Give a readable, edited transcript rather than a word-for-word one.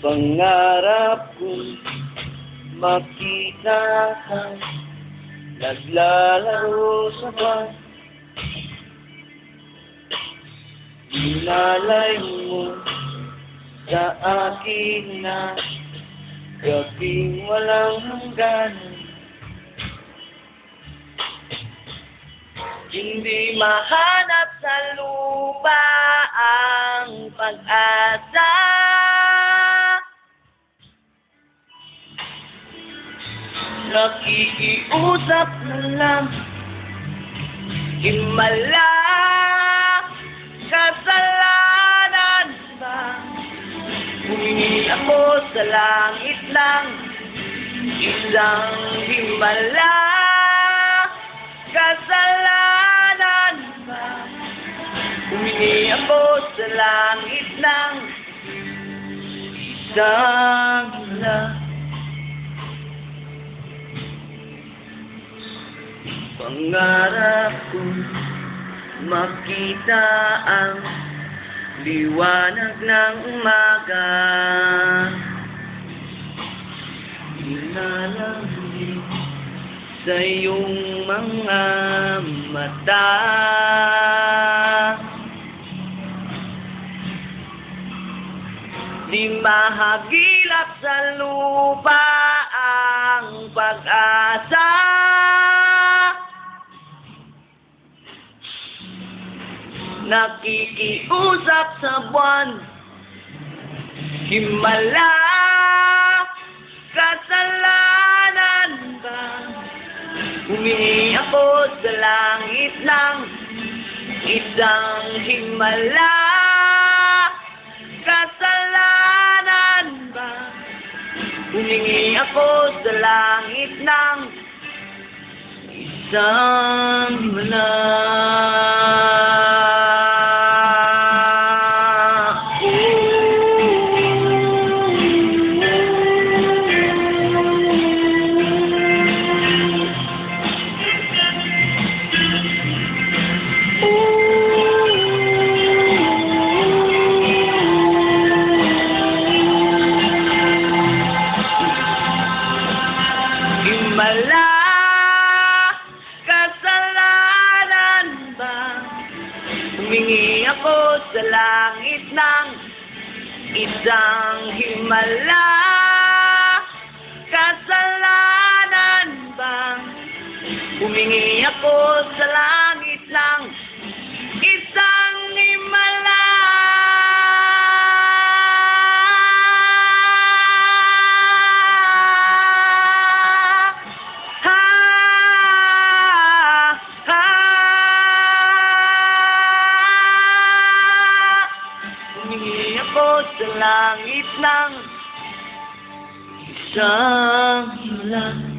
Pangarap kong makita ka naglalaro sa buwan. Inalay mo sa akin na gabing walang hangganan. Hindi mahanap sa lupa ang pag-asa. Nakikiusap na lang, himala, kasalanan ba? Humingi ako sa langit ng isang himala, kasalanan ba? Humingi ako sa langit ng isang himala. Pangarap kong makita ang liwanag ng umaga. Nilalambing sa iyong mga mata. Di mahagilap sa lupa ang pag-asa. Nakikiusap sa buwan, himala, kasalanan ba? Humingi ako sa langit ng isang himala, kasalanan ba? Humingi ako sa langit ng isang himala. Himala, kasalanan ba? Humingi ako sa langit ng isang himala, kasalanan ba? Humingi ako sa langit ng isang himala. Humingi ako sa langit ng isang himala.